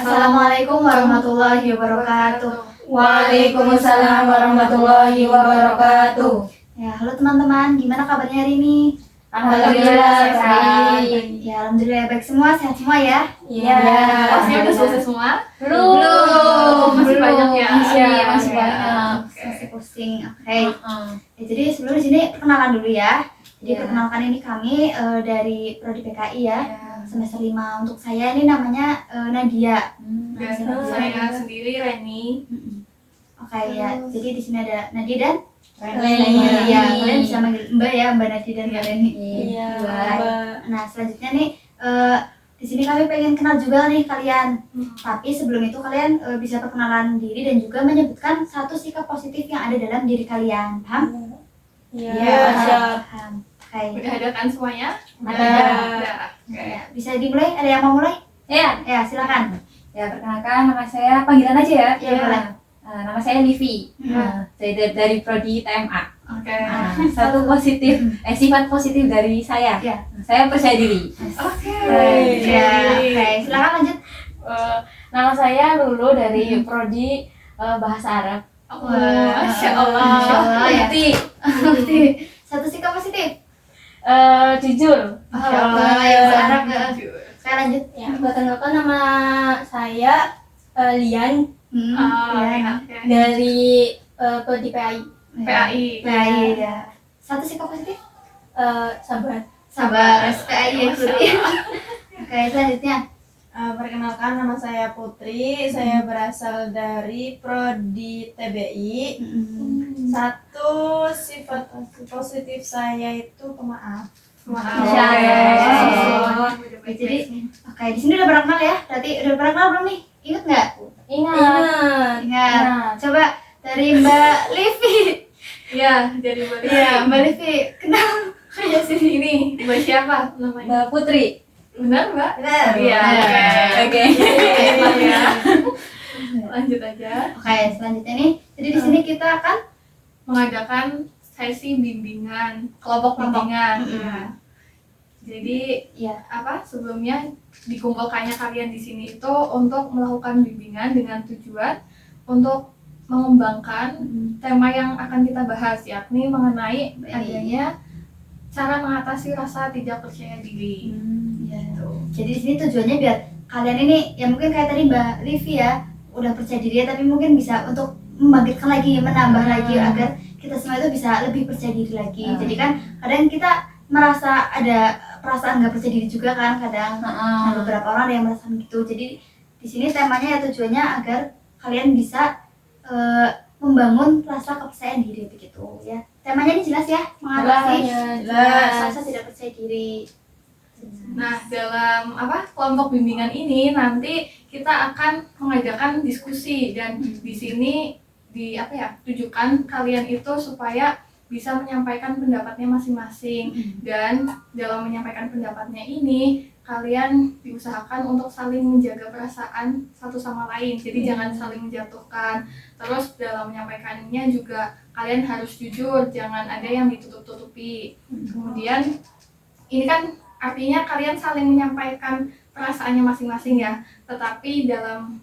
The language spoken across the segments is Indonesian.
Assalamualaikum warahmatullahi wabarakatuh. Waalaikumsalam warahmatullahi wabarakatuh. Ya, halo teman-teman, gimana kabarnya hari ini? Alhamdulillah sehat. Ya, alhamdulillah baik semua, sehat semua ya. Iya. Kelasnya udah selesai semua? Belum. Masih banyak ya? Iya, masih Oke. banyak. Masih pusing. Oke. Ya, jadi sebelum di sini perkenalan dulu ya. Jadi Iya. perkenalkan ini kami dari Prodi PKI ya. Ya. Semester 5. Untuk saya ini namanya Nadia. Dan saya sendiri Reni. Oke ya. Jadi di sini ada Nadia dan Reni. Ya, kalian bisa manggil Mbak ya, Mbak Nadia dan Mbak Reni. Iya. Nah, selanjutnya nih di sini kami pengen kenal juga nih kalian. Tapi sebelum itu kalian bisa perkenalan diri dan juga menyebutkan satu sikap positif yang ada dalam diri kalian. Paham? Iya, siap. Paham. Oke. Udah ada kan semuanya? Ada. Udah. Oke. Ya, bisa dimulai? Ada yang mau mulai? Iya. Ya, silakan. Ya, perkenalkan nama saya panggilan aja ya. Iya, boleh. Nama saya Livi. Saya dari Prodi TMA. Oke. Satu positif, sifat positif dari saya. Iya. Saya percaya diri. Oke. Ya, oke. Silakan lanjut. Nama saya Lulu dari Prodi Bahasa Arab. Wah, Masya Allah. Masya Allah ya. Bukti. Satu sikap positif. Jujur. Masya Allah, yang searab. Jujur. Saya lanjut. Ya, perkenalkan nama saya Lian Ya. Oke. dari Prodi PAI. PAI. Baik ya. Satu sikap positif. Sabar. Sabar. SPI ya itu. Oke, selanjutnya. Perkenalkan nama saya Putri, saya berasal dari Prodi TBI. Satu sifat positif saya itu pemaaf. Maaf. Masya Allah. Oke. Jadi, oke, di sini udah pernah kenal ya? Berarti udah pernah kenal belum nih? Ingat nggak? Ingat. Ingat. Coba dari Mbak Livi. Ya, jadi boleh. Iya, Mbak Livi. Kenal. Kayak sini ini. Mbak siapa namanya? Mbak Putri. Benar, Mbak? Benar. Iya. Oke. Emang ya. Lanjut aja. Oke, selanjutnya nih. Jadi di sini kita akan Mengadakan sesi bimbingan, kelompok bimbingan. Ya. Jadi ya. sebelumnya dikumpulkannya kalian di sini itu untuk melakukan bimbingan dengan tujuan untuk mengembangkan tema yang akan kita bahas, yakni mengenai adanya cara mengatasi rasa tidak percaya diri. Ya. Jadi di sini tujuannya biar kalian ini ya mungkin kayak tadi Mbak Livi ya udah percaya diri ya, tapi mungkin bisa untuk membangkitkan lagi, menambah lagi agar kita semua itu bisa lebih percaya diri lagi. Jadi kan kadang kita merasa ada perasaan nggak percaya diri juga kan kadang. Nah, beberapa orang ada yang merasakan gitu. Jadi di sini temanya ya tujuannya agar kalian bisa membangun rasa kepercayaan diri begitu ya. Temanya ini jelas ya, mengatasi rasa tidak percaya diri. Nah, dalam kelompok bimbingan ini nanti kita akan mengadakan diskusi dan di sini tujukan kalian itu supaya bisa menyampaikan pendapatnya masing-masing dan dalam menyampaikan pendapatnya ini kalian diusahakan untuk saling menjaga perasaan satu sama lain, jadi jangan saling menjatuhkan. Terus dalam menyampaikannya juga kalian harus jujur, jangan ada yang ditutup-tutupi. Kemudian ini kan artinya kalian saling menyampaikan perasaannya masing-masing ya, tetapi dalam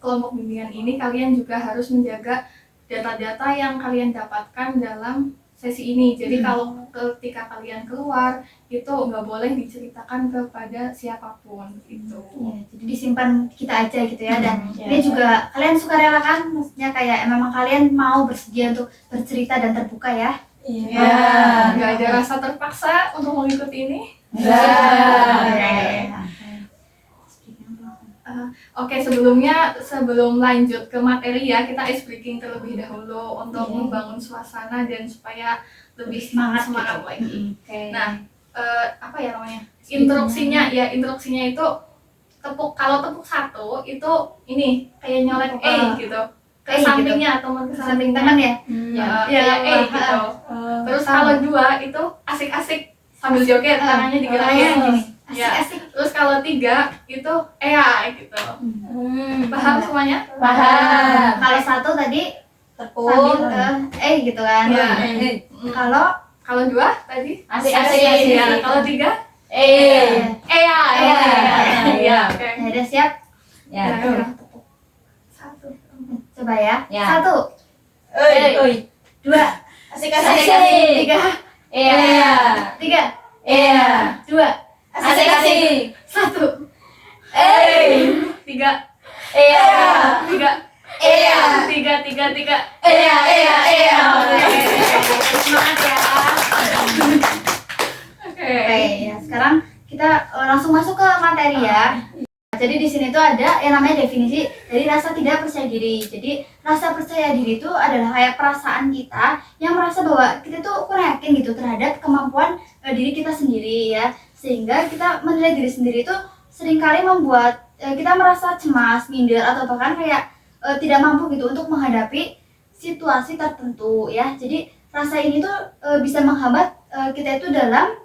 kelompok bimbingan ini kalian juga harus menjaga data-data yang kalian dapatkan dalam sesi ini. Jadi kalau ketika kalian keluar itu nggak boleh diceritakan kepada siapapun gitu. Ya, jadi disimpan kita aja gitu ya. Dan ini juga kalian suka rela kan, maksudnya kayak memang kalian mau bersedia untuk bercerita dan terbuka ya. Ya, nggak ada rasa terpaksa untuk mengikuti ini. Oke, sebelum lanjut ke materi ya, kita ice breaking terlebih dahulu untuk membangun suasana dan supaya lebih semangat lagi. Nah, instruksinya itu kalau tepuk satu itu ini kayak nyolek gitu ke sampingnya, teman ke Samping sampingnya. teman ya. Kayak gitu. Terus kalau dua itu asik-asik sambil joget, tangannya digerakin. Ya. Asik-asik. Terus kalau tiga itu gitu. Paham semuanya? Paham. Kalau satu tadi Tepuk. sambil gitu kan. Ya. Kalau dua tadi Asik-asik. Ya. Kalau tiga Ya, ya. Oke. udah siap? Ya. Tepuk. 1. Coba ya. Ya. 1, Oi. 2, Asik-asik. 3, Iya. 3, Iya. 2, Asik-asik. 1. 3. Iya. 3. Iya. 3. Iya. Iya. Semangat ya. Oke. Oke, ya sekarang kita langsung masuk ke materi ya. Jadi di sini tuh ada yang namanya definisi dari rasa tidak percaya diri. Jadi rasa percaya diri itu adalah kayak perasaan kita yang merasa bahwa kita tuh kurang yakin gitu terhadap kemampuan diri kita sendiri ya. Sehingga kita menilai diri sendiri itu seringkali membuat kita merasa cemas, minder atau bahkan kayak tidak mampu gitu untuk menghadapi situasi tertentu ya. Jadi rasa ini tuh bisa menghambat kita itu dalam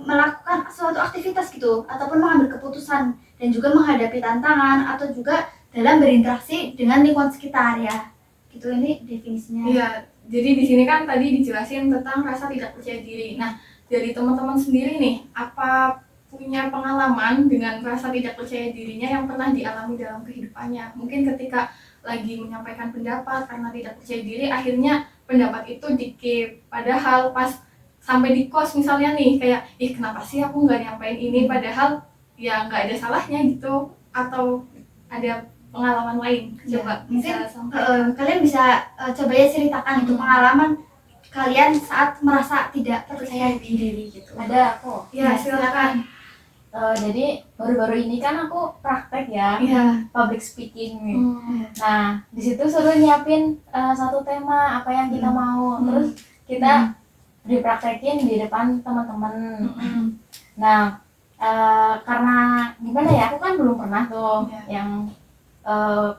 melakukan suatu aktivitas gitu ataupun mengambil keputusan dan juga menghadapi tantangan atau juga dalam berinteraksi dengan lingkungan sekitar ya. Gitu ini definisinya. Iya, jadi di sini kan tadi dijelasin tentang rasa tidak percaya diri. Nah, dari teman-teman sendiri nih, apa punya pengalaman dengan rasa tidak percaya dirinya yang pernah dialami dalam kehidupannya? Mungkin ketika lagi menyampaikan pendapat karena tidak percaya diri, akhirnya pendapat itu di-keep. Padahal pas sampai di kos misalnya nih, kayak, ih kenapa sih aku nggak nyampein ini, padahal ya nggak ada salahnya gitu. Atau ada pengalaman lain? Coba mungkin bisa sampai. kalian bisa coba ya ceritakan itu pengalaman kalian saat merasa tidak percaya diri gitu. Ada aku. Ya, Ya, silakan. Jadi baru-baru ini kan aku praktek ya, Iya. public speaking. Hmm. Nah, di situ suruh nyiapin satu tema apa yang kita mau, terus kita dipraktekin di depan teman-teman. Nah, karena gimana ya, aku kan belum pernah tuh yang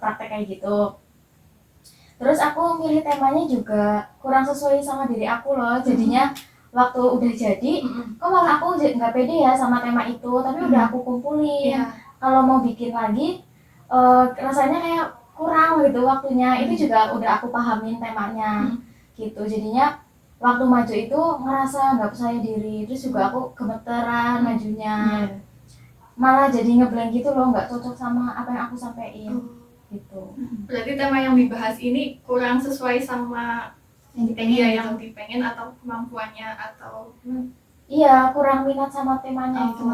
praktek kayak gitu. Terus aku milih temanya juga kurang sesuai sama diri aku loh, jadinya waktu udah jadi, kok malah aku nggak pede ya sama tema itu, tapi udah aku kumpulin. Iya. Kalau mau bikin lagi, rasanya kayak kurang gitu waktunya. Itu juga udah aku pahamin temanya, gitu. Jadinya waktu maju itu ngerasa nggak percaya diri, terus juga aku gemeteran majunya, malah jadi ngeblank gitu loh, nggak cocok sama apa yang aku sampaikan, gitu. Berarti tema yang dibahas ini kurang sesuai sama Yang dipengen dia gitu. yang dipengen atau kemampuannya atau Iya, kurang minat sama temanya itu.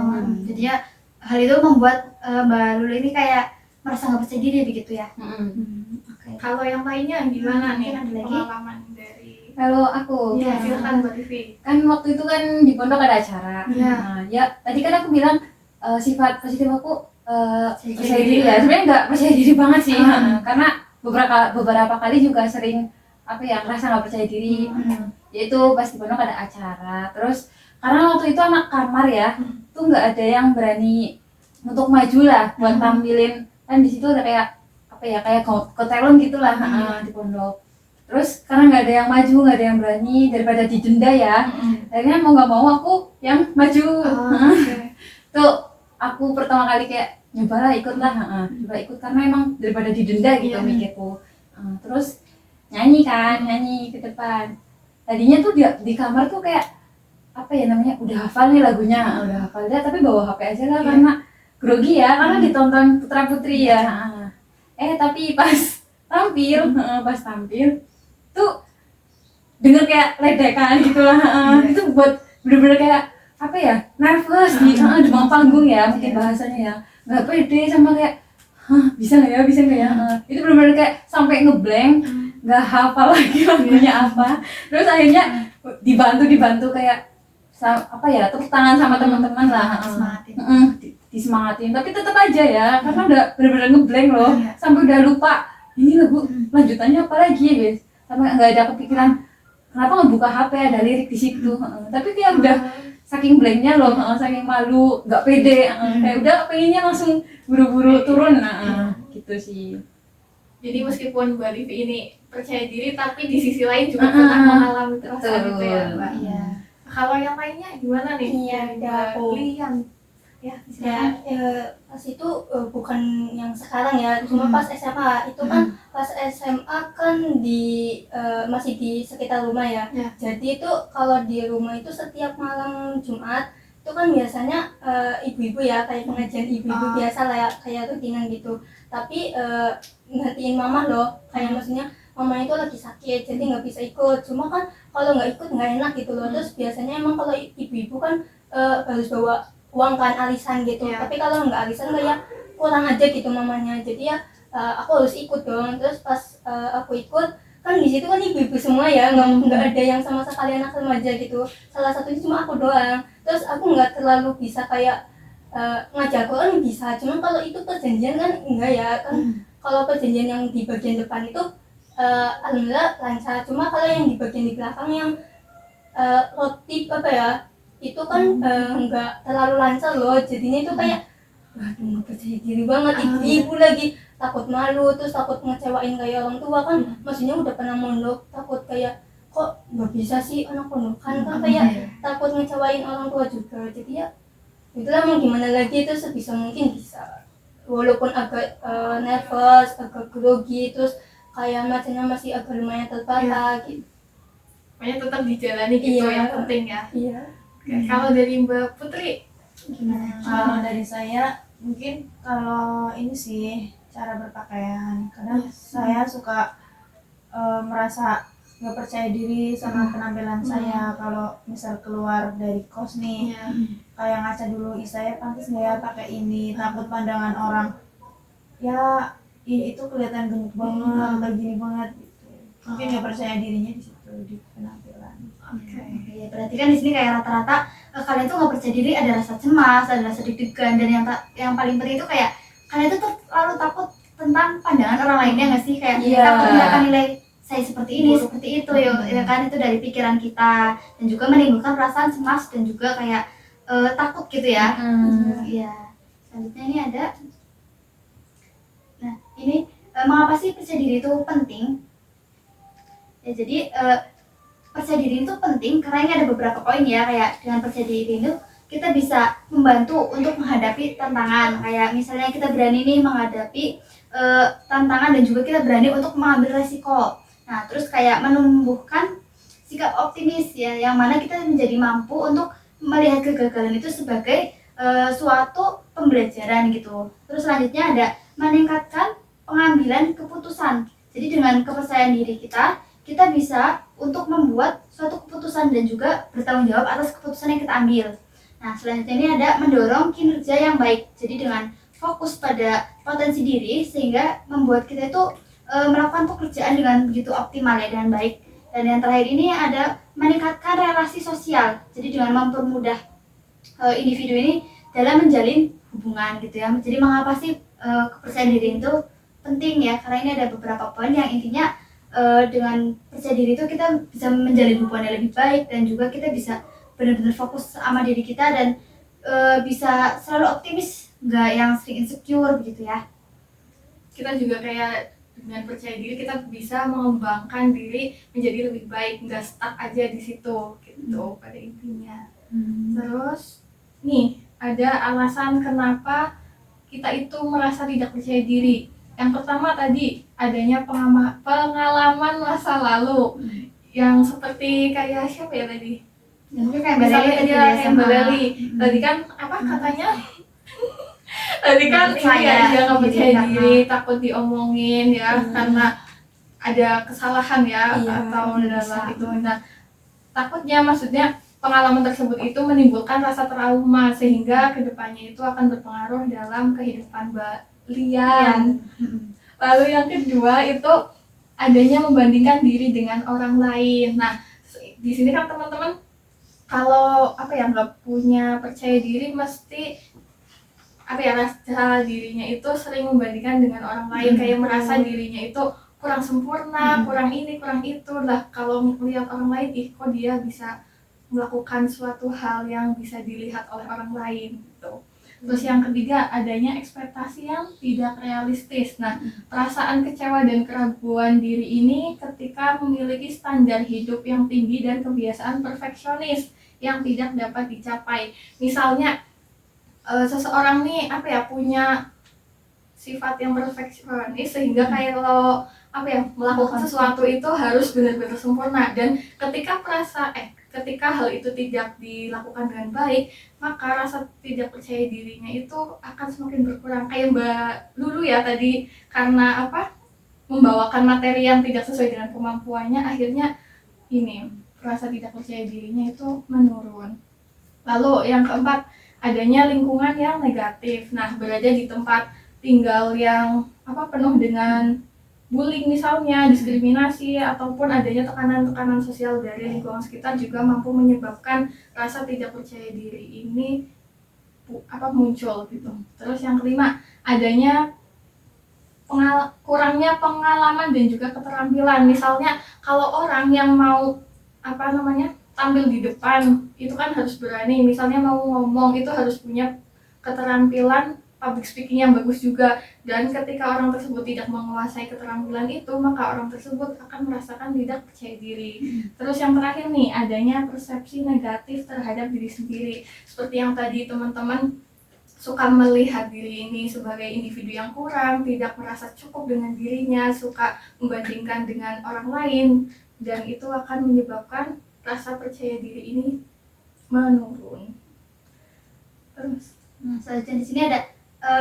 Jadinya hal itu membuat Mbak Lulu ini kayak merasa nggak percaya diri begitu ya. Oke. kalau yang lainnya gimana nih Mungkin ada lagi? pengalaman dari Kalau aku, ya silakan Mbak Livi. kan waktu itu kan di pondok ada acara. Iya. Nah, ya tadi kan aku bilang sifat positif aku Percaya percaya diri. diri ya. Sebenarnya nggak percaya diri banget sih, karena beberapa kali juga sering apa ya ngerasa nggak percaya diri. Yaitu pas di pondok ada acara. Terus karena waktu itu anak kamar ya, tuh nggak ada yang berani untuk maju lah buat tampilin. Kan di situ ada kayak apa ya kayak kotelon gitulah di pondok. Terus karena nggak ada yang maju, nggak ada yang berani, daripada didenda ya, akhirnya mau nggak mau aku yang maju. Tuh aku pertama kali kayak nyobalah ikutlah, coba ikut karena emang daripada didenda gitu mikirku. Terus nyanyi ke depan. Tadinya tuh di kamar tuh kayak apa ya namanya udah hafal nih lagunya, udah hafal deh, tapi bawa HP aja lah karena grogi ya, karena ditonton putra putri ya. Tapi pas tampil tuh denger kayak ledekan gitulah, itu buat bener-bener kayak apa ya nervous di demam panggung ya mungkin bahasanya ya, nggak pede sama kayak bisa nggak ya itu bener-bener kayak sampai ngeblank, nggak hafal lagi lagunya apa. Terus akhirnya dibantu kayak apa ya tepuk tangan sama teman-teman lah, Semangatin. disemangatin, tapi tetap aja ya karena udah bener-bener ngeblank loh, sampai udah lupa ini lagu lanjutannya apa lagi ya guys, sampai nggak ada kepikiran kenapa ngebuka HP ada lirik di situ. Tapi kayak udah saking blanknya loh, saking malu nggak pede, kayak udah pengennya langsung buru-buru turun, gitu sih. Jadi meskipun Mbak Livi ini percaya diri tapi di sisi lain juga pernah mengalami perasaan itu ya Mbak. Iya. Kalau yang lainnya gimana nih? Iya, Dari ada aku. Mbak Lian. Ya, Ya, pas itu bukan yang sekarang ya, cuma pas SMA itu kan pas SMA kan masih di sekitar rumah ya. Ya. Jadi itu kalau di rumah itu setiap malam Jumat itu kan biasanya ibu-ibu ya, kayak pengajian ibu-ibu biasa lah ya, kayak rutinan gitu. Tapi ngertiin mama loh, kayak maksudnya mama itu lagi sakit jadi nggak bisa ikut. Cuma kan kalau nggak ikut nggak enak gitu loh. Terus biasanya emang kalau ibu-ibu kan harus bawa uang kan, arisan gitu. Tapi kalau nggak arisan kayak kurang aja gitu mamanya. Jadi ya aku harus ikut dong. Terus pas aku ikut kan di situ kan ibu-ibu semua ya, nggak ada yang sama sekali anak remaja gitu. Salah satunya cuma aku doang. Terus aku nggak terlalu bisa kayak ngajar Quran bisa, cuma kalau itu perjanjian kan enggak ya kan. Kalau perjanjian yang di bagian depan itu alhamdulillah lancar. Cuma kalau yang di bagian di belakang yang rotip apa ya, itu kan enggak terlalu lancar loh. Jadinya itu kayak waduh nggak percaya diri banget, ibu-ibu lagi takut malu, terus takut ngecewain kayak orang tua kan. Maksudnya udah pernah mondok, takut kayak kok nggak bisa sih anak pondokan kan, kayak takut ngecewain orang tua juga. Jadi ya itulah, mau gimana lagi, itu sebisa mungkin bisa walaupun agak nervous, agak grogi, terus kayak matanya masih agak lumayan terbata gitu. Pokoknya tetap dijalani gitu, yang penting ya. Iya. Oke, kalau dari Mbak Putri Gimana? Kalau dari saya mungkin kalau ini sih cara berpakaian. Kadang saya suka merasa nggak percaya diri sama penampilan saya kalau misal keluar dari kos nih. Kayak ngaca dulu, saya pantas nggak ya pakai ini, takut pandangan orang ya itu kelihatan gemuk banget, kayak gini banget gitu. Mungkin nggak percaya dirinya di situ, di penampilan. Ya, berarti kan di sini kayak rata-rata kalian tuh nggak percaya diri, ada rasa cemas, ada rasa deg-degan, dan yang paling penting itu kayak kalian tuh terlalu takut tentang pandangan orang lainnya nggak sih, kayak takut mereka nilai saya seperti ini, seperti itu ya kan. Itu dari pikiran kita dan juga menimbulkan perasaan cemas dan juga kayak takut gitu ya. Ya, selanjutnya ini ada. Nah, ini mengapa sih percaya diri itu penting? Ya, jadi percaya diri itu penting karena ini ada beberapa poin ya. Kayak dengan percaya diri itu kita bisa membantu untuk menghadapi tantangan. Kayak misalnya kita berani nih menghadapi tantangan dan juga kita berani untuk mengambil resiko. Nah, terus kayak menumbuhkan sikap optimis ya, yang mana kita menjadi mampu untuk melihat kegagalan itu sebagai suatu pembelajaran gitu. Terus selanjutnya ada meningkatkan pengambilan keputusan. Jadi dengan kepercayaan diri kita bisa untuk membuat suatu keputusan dan juga bertanggung jawab atas keputusan yang kita ambil. Nah, selanjutnya ini ada mendorong kinerja yang baik. Jadi dengan fokus pada potensi diri sehingga membuat kita itu melakukan pekerjaan dengan begitu optimal ya, dengan baik. Dan yang terakhir ini ada meningkatkan relasi sosial. Jadi dengan mempermudah individu ini dalam menjalin hubungan gitu ya. Jadi mengapa sih kepercayaan diri itu penting ya? Karena ini ada beberapa poin yang intinya dengan percaya diri itu kita bisa menjalin hubungan yang lebih baik, dan juga kita bisa benar-benar fokus sama diri kita dan bisa selalu optimis, nggak yang sering insecure begitu ya. Kita juga kayak dengan percaya diri kita bisa mengembangkan diri menjadi lebih baik, nggak stuck aja di situ gitu pada intinya. Terus nih ada alasan kenapa kita itu merasa tidak percaya diri. Yang pertama tadi adanya pengalaman masa lalu yang seperti kayak siapa ya tadi? Mungkin kayak Mbak Leli tadi kan apa katanya? Tadi kan dia nggak percaya diri, takut diomongin ya karena ada kesalahan ya atau dalam itu. Nah, takutnya maksudnya pengalaman tersebut itu menimbulkan rasa trauma sehingga kedepannya itu akan berpengaruh dalam kehidupan Lian. Lalu yang kedua itu adanya membandingkan diri dengan orang lain. Nah, di sini kan teman-teman kalau nggak punya percaya diri mesti rasa dirinya itu sering membandingkan dengan orang lain, kayak merasa dirinya itu kurang sempurna, kurang ini, kurang itu lah. Kalau melihat orang lain, kok dia bisa melakukan suatu hal yang bisa dilihat oleh orang lain gitu. Terus yang ketiga adanya ekspektasi yang tidak realistis. Nah, perasaan kecewa dan keraguan diri ini ketika memiliki standar hidup yang tinggi dan kebiasaan perfeksionis yang tidak dapat dicapai. Misalnya seseorang nih punya sifat yang perfeksionis sehingga kayak kalau melakukan sesuatu itu harus benar-benar sempurna, dan ketika ketika hal itu tidak dilakukan dengan baik, maka rasa tidak percaya dirinya itu akan semakin berkurang. Kayak Mbak Lulu ya tadi, karena membawakan materi yang tidak sesuai dengan kemampuannya, akhirnya ini rasa tidak percaya dirinya itu menurun. Lalu yang keempat, adanya lingkungan yang negatif. Nah, berada di tempat tinggal yang penuh dengan bullying misalnya, diskriminasi, ataupun adanya tekanan-tekanan sosial dari lingkungan sekitar juga mampu menyebabkan rasa tidak percaya diri ini muncul gitu. Terus yang kelima, adanya kurangnya pengalaman dan juga keterampilan. Misalnya kalau orang yang mau tampil di depan itu kan harus berani, misalnya mau ngomong itu harus punya keterampilan public speaking yang bagus juga, dan ketika orang tersebut tidak menguasai keterampilan itu, maka orang tersebut akan merasakan tidak percaya diri. Terus yang terakhir nih, adanya persepsi negatif terhadap diri sendiri. Seperti yang tadi teman-teman suka melihat diri ini sebagai individu yang kurang, tidak merasa cukup dengan dirinya, suka membandingkan dengan orang lain, dan itu akan menyebabkan rasa percaya diri ini menurun. Terus selanjutnya di sini ada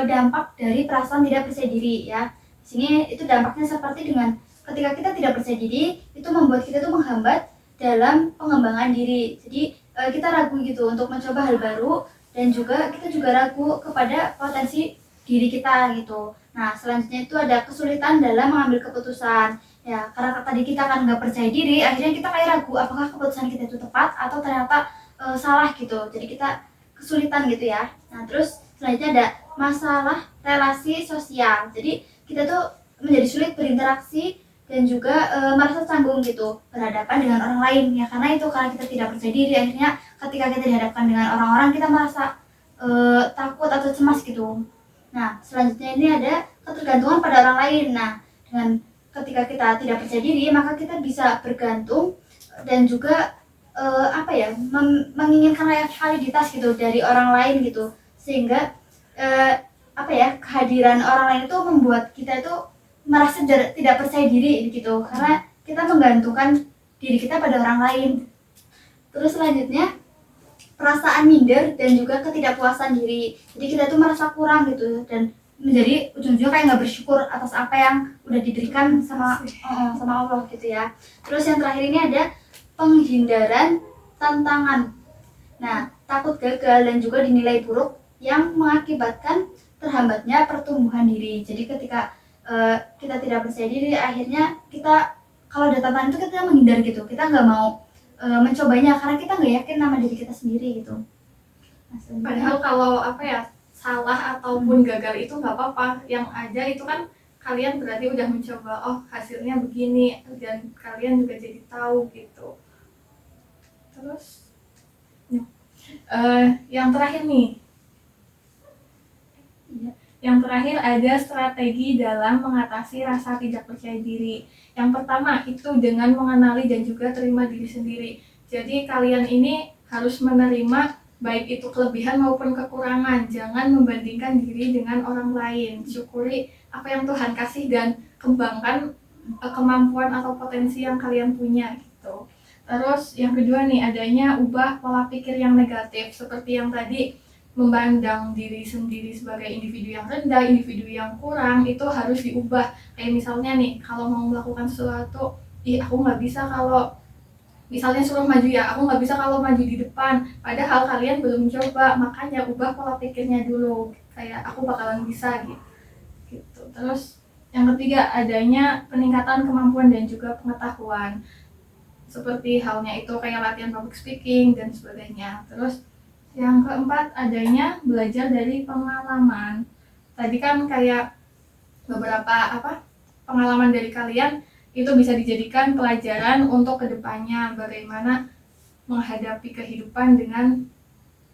dampak dari perasaan tidak percaya diri ya. Di sini itu dampaknya seperti dengan ketika kita tidak percaya diri, itu membuat kita tuh menghambat dalam pengembangan diri. Jadi kita ragu gitu untuk mencoba hal baru, dan juga kita juga ragu kepada potensi diri kita gitu. Nah, selanjutnya itu ada kesulitan dalam mengambil keputusan. Ya, karena tadi kita kan nggak percaya diri, akhirnya kita kayak ragu apakah keputusan kita itu tepat atau ternyata salah gitu. Jadi kita kesulitan gitu ya. Nah, terus selanjutnya ada masalah relasi sosial. Jadi kita tuh menjadi sulit berinteraksi dan juga merasa canggung gitu berhadapan dengan orang lain ya, karena kita tidak percaya diri, akhirnya ketika kita dihadapkan dengan orang-orang kita merasa takut atau cemas gitu. Nah, selanjutnya ini ada ketergantungan pada orang lain. Nah, dengan ketika kita tidak percaya diri, maka kita bisa bergantung dan juga menginginkan validitas gitu dari orang lain gitu, sehingga kehadiran orang lain itu membuat kita itu merasa tidak percaya diri gitu, karena kita menggantungkan diri kita pada orang lain. Terus selanjutnya perasaan minder dan juga ketidakpuasan diri. Jadi kita tuh merasa kurang gitu, dan menjadi ujung-ujungnya kayak nggak bersyukur atas apa yang udah diberikan sama Allah gitu ya. Terus yang terakhir ini ada penghindaran tantangan. Nah, takut gagal dan juga dinilai buruk yang mengakibatkan terhambatnya pertumbuhan diri. Jadi ketika kita tidak percaya diri, akhirnya kita kalau ada tantangan itu kita menghindar gitu, kita nggak mau mencobanya karena kita nggak yakin sama diri kita sendiri gitu. Padahal kalau salah ataupun gagal itu nggak apa-apa, yang ada itu kan kalian berarti udah mencoba, oh hasilnya begini, dan kalian juga jadi tahu gitu. Terus yang terakhir nih, yang terakhir ada strategi dalam mengatasi rasa tidak percaya diri. Yang pertama itu dengan mengenali dan juga terima diri sendiri. Jadi kalian ini harus menerima baik itu kelebihan maupun kekurangan. Jangan membandingkan diri dengan orang lain. Syukuri apa yang Tuhan kasih dan kembangkan kemampuan atau potensi yang kalian punya gitu. Terus yang kedua nih, adanya ubah pola pikir yang negatif. Seperti yang tadi, memandang diri sendiri sebagai individu yang rendah, individu yang kurang, itu harus diubah. Kayak misalnya nih, kalau mau melakukan sesuatu, aku nggak bisa kalau misalnya suruh maju ya, aku nggak bisa kalau maju di depan, padahal kalian belum coba. Makanya ubah pola pikirnya dulu, kayak aku bakalan bisa gitu. Terus yang ketiga, adanya peningkatan kemampuan dan juga pengetahuan, seperti halnya itu kayak latihan public speaking dan sebagainya. Terus yang keempat, adanya belajar dari pengalaman. Tadi kan kayak beberapa pengalaman dari kalian itu bisa dijadikan pelajaran untuk kedepannya, bagaimana menghadapi kehidupan dengan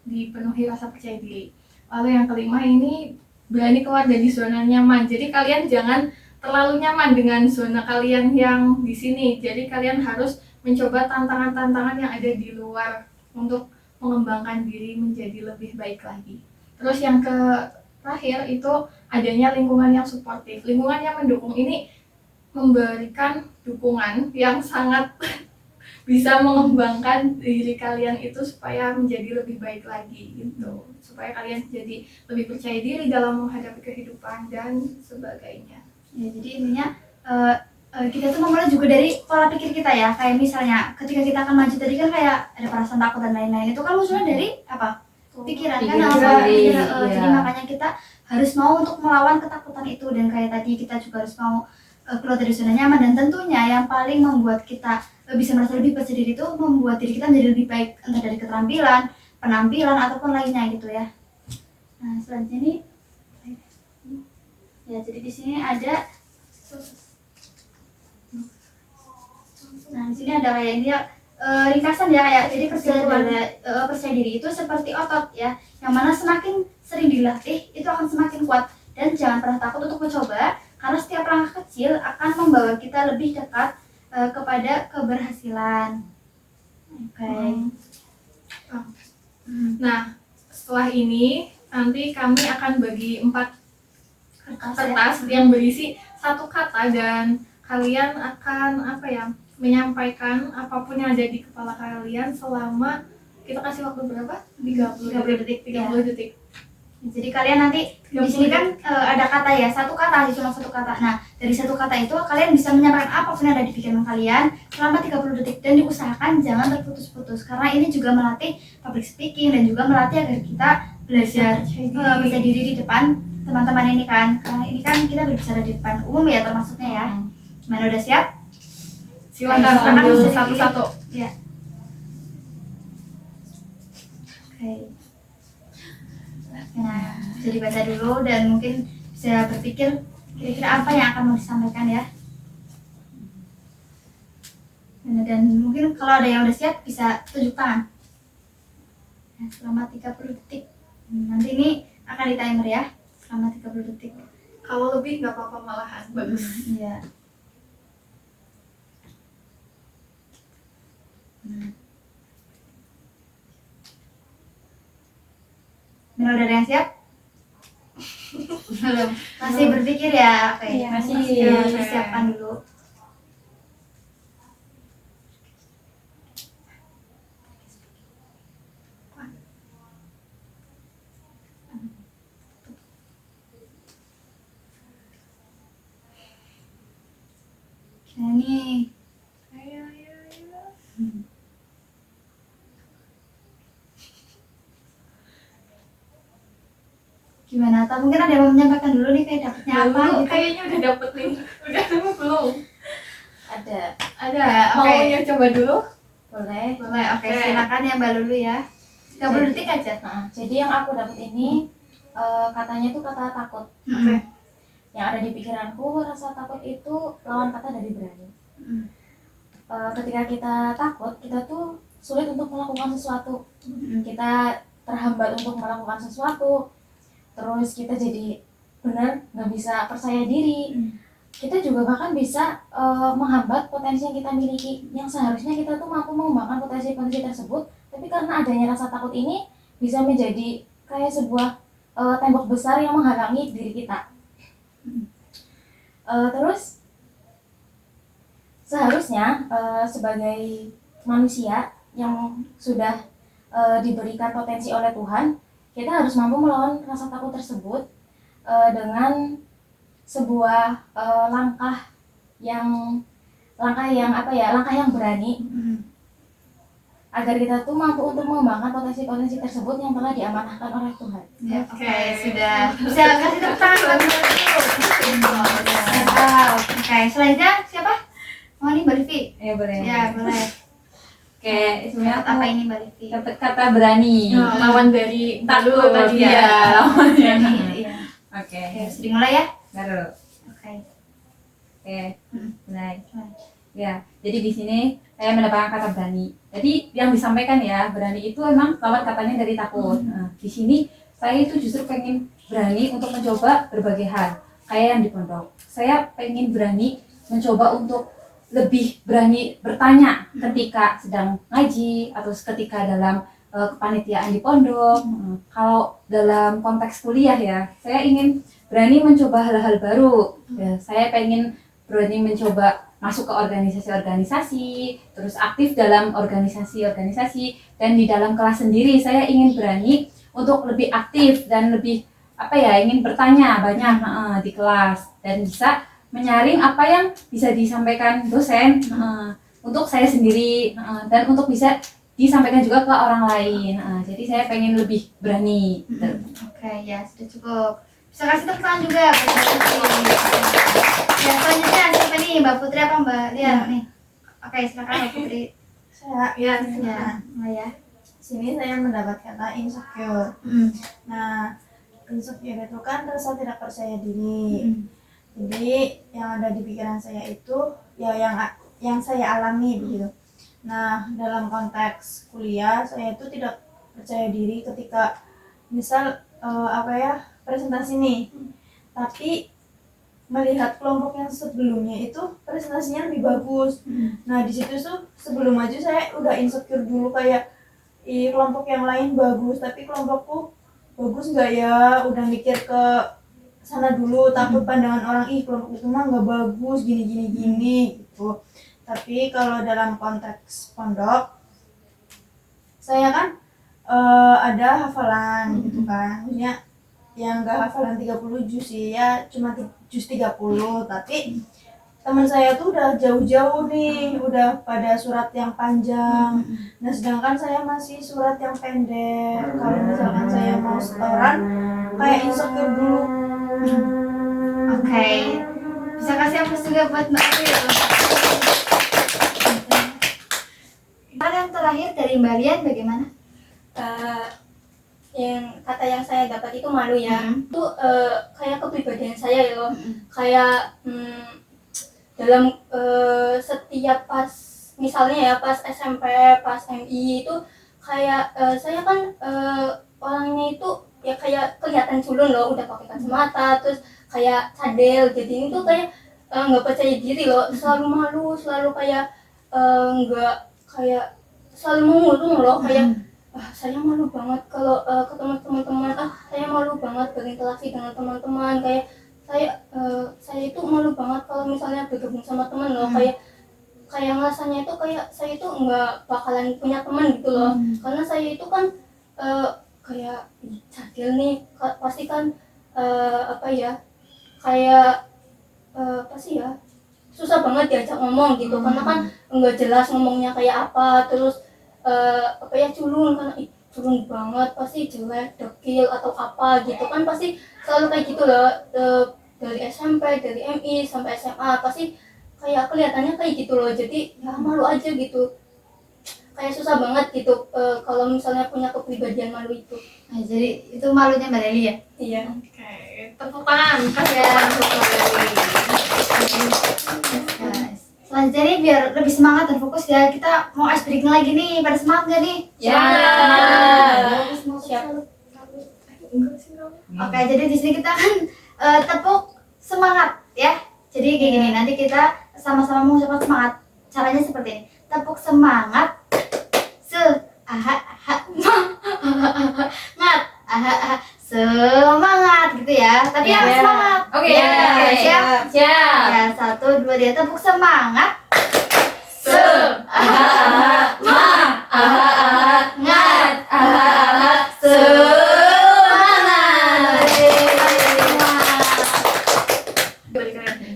dipenuhi rasa percaya diri. Lalu yang kelima ini, berani keluar dari zona nyaman. Jadi kalian jangan terlalu nyaman dengan zona kalian yang di sini. Jadi kalian harus mencoba tantangan-tantangan yang ada di luar untuk mengembangkan diri menjadi lebih baik lagi. Terus yang terakhir itu adanya lingkungan yang suportif. Lingkungan yang mendukung ini memberikan dukungan yang sangat bisa mengembangkan diri kalian itu supaya menjadi lebih baik lagi gitu, supaya kalian jadi lebih percaya diri dalam menghadapi kehidupan dan sebagainya. Ya, jadi intinya kita tuh memulai juga dari pola pikir kita ya. Kayak misalnya ketika kita akan maju tadi kan kayak ada perasaan takut dan lain-lain. Itu kan munculnya dari apa? Pikiran kan. Pikiran Nah, sendiri, jadi iya. makanya kita harus mau untuk melawan ketakutan itu. Dan kayak tadi kita juga harus mau keluar dari zona nyaman. Dan tentunya yang paling membuat kita bisa merasa lebih percaya diri itu membuat diri kita menjadi lebih baik, entah dari keterampilan, penampilan ataupun lainnya gitu ya. Nah, selanjutnya nih ya, jadi di sini ada di sini ada kayak ini ya, ringkasan ya, kayak jadi percaya diri itu seperti otot ya, yang mana semakin sering dilatih itu akan semakin kuat. Dan jangan pernah takut untuk mencoba, karena setiap langkah kecil akan membawa kita lebih dekat kepada keberhasilan. Oke. Nah, setelah ini nanti kami akan bagi 4 kertas yang berisi satu kata, dan kalian akan menyampaikan apapun yang ada di kepala kalian selama, kita kasih waktu berapa? 30 detik. 30 detik. Jadi kalian nanti di sini kan ada kata ya, satu kata aja, cuma satu kata. Nah, dari satu kata itu kalian bisa menyampaikan apapun yang ada di pikiran kalian selama 30 detik, dan diusahakan jangan terputus-putus, karena ini juga melatih public speaking dan juga melatih agar kita belajar percaya diri di depan teman-teman ini kan. Karena ini kan kita berbicara di depan umum ya termasuknya ya. Gimana, udah siap? Silakan ambil satu-satu. Ya. Oke. Nah, bisa dibaca dulu dan mungkin bisa berpikir kira-kira apa yang akan mau disampaikan ya. Dan mungkin kalau ada yang udah siap bisa tunjuk tangan. Nah, selama 30 detik. Nanti ini akan di timer ya, selama 30 detik. Kalau lebih nggak apa-apa, malahan bagus. Iya. Benar, udah ada yang siap? Belum. Masih berpikir ya? Oke. Iya, Masih masih. persiapkan dulu. Nah, nih. Ayo. Gimana? Atau mungkin ada yang mau menyampaikan dulu nih, kayak dapetnya apa Dulu gitu? kayaknya udah dapet nih. Udah nemu belum? Ada. Ada. Oke. Maunya coba dulu? Boleh. Boleh. Oke, silakan ya Mbak Lulu ya. 30 detik aja. Nah, jadi yang aku dapat ini katanya tuh kata takut. Oke. Yang ada di pikiranku, rasa takut itu lawan kata dari berani. Ketika kita takut, kita tuh sulit untuk melakukan sesuatu. Kita terhambat untuk melakukan sesuatu. Terus kita jadi benar nggak bisa percaya diri. Kita juga bahkan bisa menghambat potensi yang kita miliki, yang seharusnya kita tuh mampu mengembangkan potensi-potensi tersebut, tapi karena adanya rasa takut ini bisa menjadi kayak sebuah tembok besar yang menghalangi diri kita. Terus seharusnya sebagai manusia yang sudah diberikan potensi oleh Tuhan, kita harus mampu melawan rasa takut tersebut dengan sebuah langkah yang berani, agar kita tuh mampu untuk mengembangkan potensi-potensi tersebut yang telah diamanahkan oleh Tuhan. Oke, sudah. Bisa kasih tepuk tangan buat Mbak Lulu. Oke, selanjutnya siapa? Oh, ini Mbak Livi. Ya boleh. Ya, boleh. Oke, sebenarnya Apa aku ini Mbak Livi? dapat kata berani. Lawan dari Takut dulu tadi tadi ya. Lawannya. Iya. Oke. Oke, bisa dimulai ya? Baru. Oke. Oke. Mulai. Ya, jadi di sini saya mendapatkan kata berani. Jadi yang disampaikan ya, berani itu emang lawan katanya dari takut. Nah, di sini saya itu justru pengen berani untuk mencoba berbagai hal. Kayak yang di pondok. Saya pengen berani mencoba untuk lebih berani bertanya ketika sedang ngaji atau ketika dalam kepanitiaan di pondok. Kalau dalam konteks kuliah ya, saya ingin berani mencoba hal-hal baru. Ya, saya pengen berani mencoba masuk ke organisasi-organisasi, terus aktif dalam organisasi-organisasi, dan di dalam kelas sendiri saya ingin berani untuk lebih aktif dan lebih ingin bertanya banyak di kelas dan bisa menyaring apa yang bisa disampaikan dosen untuk saya sendiri dan untuk bisa disampaikan juga ke orang lain. Jadi saya pengen lebih berani. Oke, ya sudah cukup. Bisa kasih tepuk tangan juga buat Mbak Putri. Ya, selanjutnya siapa nih? Mbak Putri apa Mbak Lia nih? Oke, silakan Mbak Putri. Saya Ya, Ya, mulai ya. sini saya mendapat kata insecure. Nah, insecure itu kan rasa tidak percaya diri. Jadi yang ada di pikiran saya itu ya yang saya alami begitu. Nah, dalam konteks kuliah saya itu tidak percaya diri ketika misal presentasi nih. Tapi melihat kelompok yang sebelumnya itu presentasinya lebih bagus. Nah, di situ tuh sebelum maju saya udah insecure dulu kayak kelompok yang lain bagus, tapi kelompokku bagus nggak ya? Udah mikir ke sana dulu, takut pandangan orang kelompok itu mah nggak bagus gini gitu. Tapi kalau dalam konteks pondok saya kan ada hafalan gitu kan, maksudnya yang nggak hafalan 30 juz sih ya, cuma juz 30, tapi teman saya tuh udah jauh-jauh nih, udah pada surat yang panjang. Nah, sedangkan saya masih surat yang pendek. Kalau misalkan saya mau setoran kayak insecure dulu. Oke. Bisa kasih aplaus juga buat Mbak Putri. Yang terakhir dari Mbak Lian bagaimana? Yang kata yang saya dapat itu malu ya. Itu kayak kepribadian saya ya loh. Kayak dalam setiap pas misalnya ya pas SMP, pas MI itu kayak saya kan orangnya itu ya kayak kelihatan culun loh, udah pakai kacamata, terus kayak cadel, jadi ini tuh kayak nggak percaya diri loh, selalu malu, selalu kayak nggak kayak selalu mengurung loh, kayak saya malu banget kalau ketemu teman-teman, saya malu banget berinteraksi dengan teman-teman, kayak saya itu malu banget kalau misalnya bergabung sama teman loh, kayak rasanya itu kayak saya itu nggak bakalan punya teman gitu loh, karena saya itu kan kayak cadel nih, pasti kan susah banget diajak ngomong gitu, karena kan nggak jelas ngomongnya kayak apa, terus culun, karena culun banget, pasti jelek, dekil atau apa gitu kan, pasti selalu kayak gitu loh. Dari SMP, dari MI sampai SMA pasti kayak kelihatannya kayak gitu loh, jadi ya malu aja gitu, kayak susah banget gitu kalau misalnya punya kepribadian malu itu. Nah, jadi itu malunya Mbak Leli ya? Iya. Oke, tepuk tangan kasih ya untuk Guys. Selanjutnya nih biar lebih semangat dan fokus ya, kita mau ice breaking lagi nih, pada semangat gak nih? Ya. Siap. Oke, jadi di sini kita akan tepuk semangat ya. Jadi kayak gini, nanti kita sama-sama mengucapkan semangat. Caranya seperti ini. Tepuk semangat. Semangat gitu ya. Tapi harus semangat. Oke. Siap. Siap. Ya, 1, 2, 3, tepuk semangat.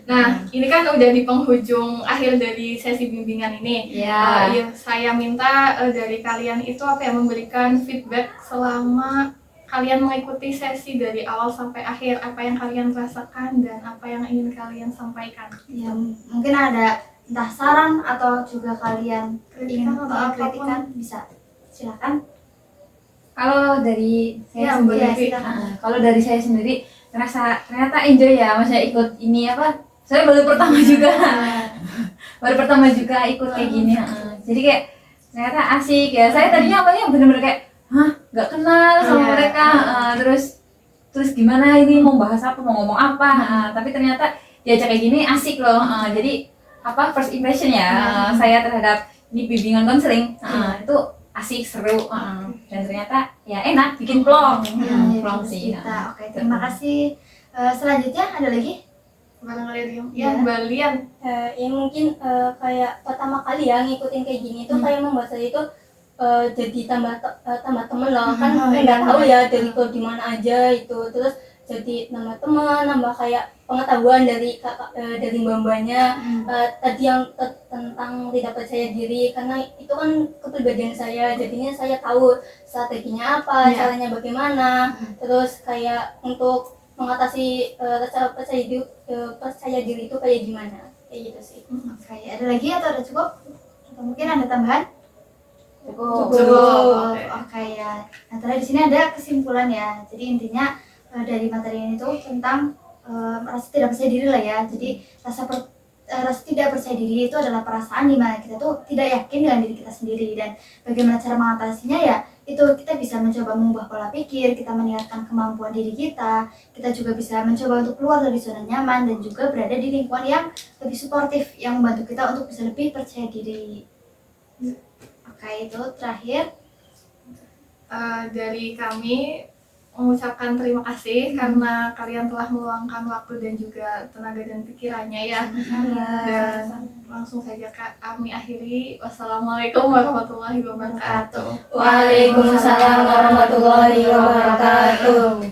Nah, ini kan udah di penghujung akhir dari sesi bimbingan ini. Ya. Saya minta dari kalian itu memberikan feedback selama kalian mengikuti sesi dari awal sampai akhir, apa yang kalian rasakan dan apa yang ingin kalian sampaikan. Ya, mungkin ada entah saran atau juga kalian ingin kritikan, bisa. Silakan. Kalau dari saya Ya, sendiri, boleh. silakan. kalau dari saya sendiri ternyata enjoy ya, maksudnya ikut ini saya baru pertama juga, ikut kayak gini. Jadi kayak ternyata asik ya. Saya tadinya awalnya bener-bener kayak nggak kenal sama mereka, terus gimana ini mau bahas apa, mau ngomong apa, tapi ternyata diajak kayak gini asik loh. Jadi first impression ya saya terhadap ini bimbingan konseling itu asik, seru, dan ternyata ya enak, bikin plong sih. Kita. Oke, terima kasih. Selanjutnya ada lagi? barangkali yang Iya. Mbak Lian. Ya mungkin kayak pertama kali ya ngikutin kayak gini itu kayak membuat saya itu jadi tambah temen loh, kan nggak tahu ya dari ke di mana aja itu, terus jadi nambah teman, nambah kayak pengetahuan dari dari mbak-mbaknya tadi yang tentang tidak percaya diri, karena itu kan kepribadian saya, jadinya saya tahu strateginya apa, Iya. caranya bagaimana, terus kayak untuk mengatasi rasa percaya diri itu kayak gimana, kayak gitu sih. Oke, ada lagi atau ada cukup? Atau mungkin ada tambahan? Cukup. Cukup. Oke ya. Nah, terus di sini ada kesimpulan ya. Jadi intinya dari materi ini tuh tentang rasa tidak percaya diri lah ya. Jadi rasa tidak percaya diri itu adalah perasaan di mana kita tuh tidak yakin dengan diri kita sendiri, dan bagaimana cara mengatasinya ya itu kita bisa mencoba mengubah pola pikir, kita meningkatkan kemampuan diri kita juga bisa mencoba untuk keluar dari zona nyaman dan juga berada di lingkungan yang lebih suportif yang membantu kita untuk bisa lebih percaya diri. Oke, itu terakhir. Dari kami mengucapkan terima kasih karena kalian telah meluangkan waktu dan juga tenaga dan pikirannya ya. Dan langsung saja kami akhiri. Wassalamualaikum warahmatullahi wabarakatuh. Waalaikumsalam warahmatullahi wabarakatuh.